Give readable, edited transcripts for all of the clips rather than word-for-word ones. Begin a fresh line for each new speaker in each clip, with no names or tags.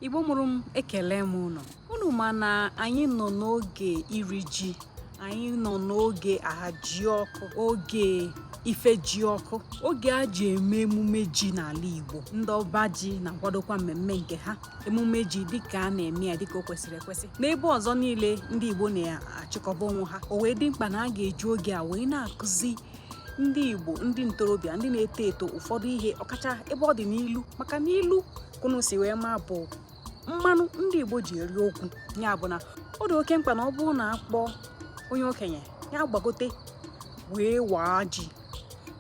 Igbo mụrụ m, ekele m unu ma na anyị nọ n'oge iri ji, anyị nọ n'oge ahaji ọkụ, oge ife ji ọkụ, oge a ji eme emume ji n'ala Igbo. Ndị ọba ji na-akwadokwa mmemme nke ha, emume ji dịka a na-eme ya dịka o kwesịrị ekwesị. N'ebe ọzọ niile ndị Igbo na-achịkọba onwe ha, o wee dị mkpa na a ga-eji oge a wee na-akụzi ndị Igbo, ndị ntorobịa, ndị na-eto eto ụfọdụ ihe, ọkacha ebe ọ dị n'ilu, maka n'ilu kunu si wee ma bụ mmanụ ndị Igbo ji eri okwu. Ya bụ na ọ dị oke mkpa na ọ bụrụ na akpọ onye okenye ya gbagote wee waa ji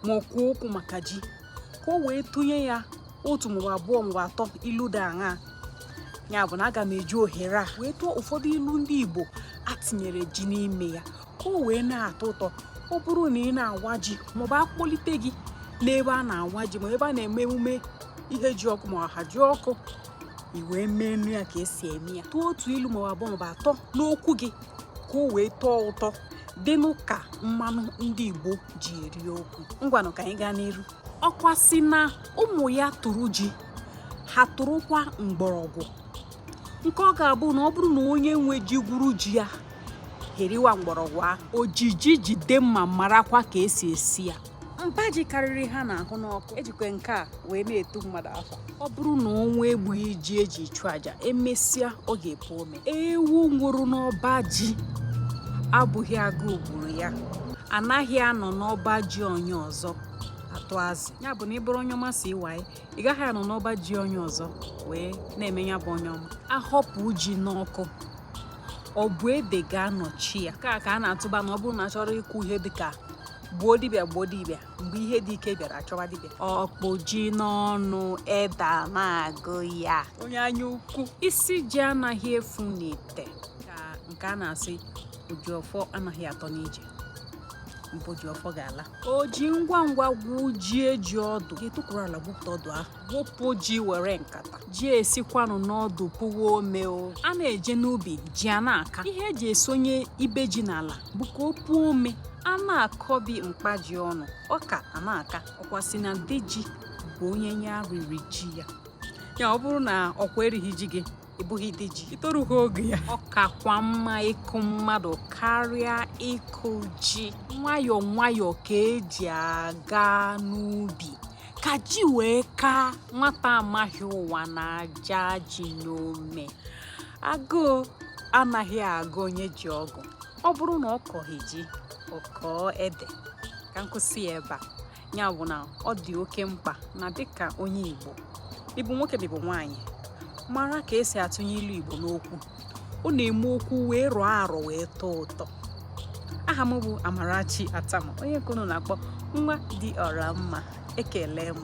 ma ọ kwuo okwu maka ji, ka o wee tụnye ya otu maọbụ abụọ maọbụ atọ ilu dị aṅaa. Ya bụ na aga m eji ohere a wee tụọ ụfọdụ ilu ndị Igbo atinyere ji n'ime ya, ka o wee na-atọ ụtọ. Ọ bụrụ na ị na-awa ji maọbụ akpọlite gị n'ebe a na-awa ji ma ebe a na-eme emume ihe ji ọkụ ma ha ji ọkụ, i wee mee nri ya ka esi eme ya, tụọ otu ilu maọbụ abụọ maọbụ atọ n'okwu gị, ka o wee tọọ ụtọ dịnụ ka mmanụ ndị Igbo ji eri okwu. Ngwanụ ka anyị gaa n'iru. Ọkwa si na ụmụ ya tụrụ ji, ha tụrụkwa mgbọrọgwụ, nke ọ ga-abụ na ọ bụrụ na onye nwe ji gwuru ji ya heriwa mgbọrọgwụ ahụ, ojiji jide mma marakwa ka esi esi ya. Mba ji karịrị ha n'ahụ n'ọkụ, ejikwe nke a wee na-etu mmadụ afọ. Ọ bụrụ na ọnwa egbughị ji eji chụọ aja, emesịa ọ ga-epu ome. Ewu nwụrụ n'ọba ji abụghị agụụ gburu ya, anaghị anọ n'ọba ji onye ọzọ atụ azị. Ya bụ na ị bụrụ onye ọma si ịwaye, ị gaghị anọ n'ọba ji onye ọzọ wee na-eme ya bụ onye ọma. Ahọpụ ji n'ọkụ, ọ bụ ede ga-anọchi ya. Ka a na-atụba na ọ bụrụ na achọrọ ịkwụ ihe dịka gbuo dibịa mgbe ihe dị ike bịara achọwa dibịa. Ọkpụ ji n'ọnụ, ede na-agụ ya. Onye anya ukwu, isi ji anaghị efu n'ite, ka nke a na-asị ojiọfọ anaghị atọ n'ije, mbụ ojiọfọ ga-ala. O ji ngwa ngwa gwuo ji eji ọdụ, ga-etụkwuru ala gbupụta ọdụ ahụ, wụpụ ji were nkata. Ji esikwanụ n'ọdụ pụwa ome o. A na-eje n'ubi ji a na-aka. Ihe eji esonye ibe ji n'ala bụ ka o puo ome. A na-akọbi mkpa ji ọnụ, ọka a na-aka. Ọkwa si na ndị ji bụ onye ya riri ji ya. Ya ọ bụrụ na ọkwa erighị ji gị, ịbụghị dị ji, itorughị oge ya. Ọ kakwa mma ịkụ mmadụ karịa ịkụ ji. Nwayọọ nwayọọ ka eji aga n'ubi, ka ji wee kaa. Nwata amaghị ụwa na-aja ji n'ome. Agụụ anaghị aga onye ji ọgụ. Ọ bụrụ na ọ kọghị ji, ọ kọọ ede. Ka nkwụsị ya ebe a. Ya bụ na ọ dị oke mkpa na dịka onye Igbo, ịbụ nwoke ma ịbụ nwaanyị, mara ka esi atụnye ilu Igbo n'okwu. Ọ na-eme okwu wee rọọ arọ wee tọọ ụtọ. Aha m bụ Amarachi Atama, onye nke unu na-akpọ nwa dị ọra mma. Ekele m.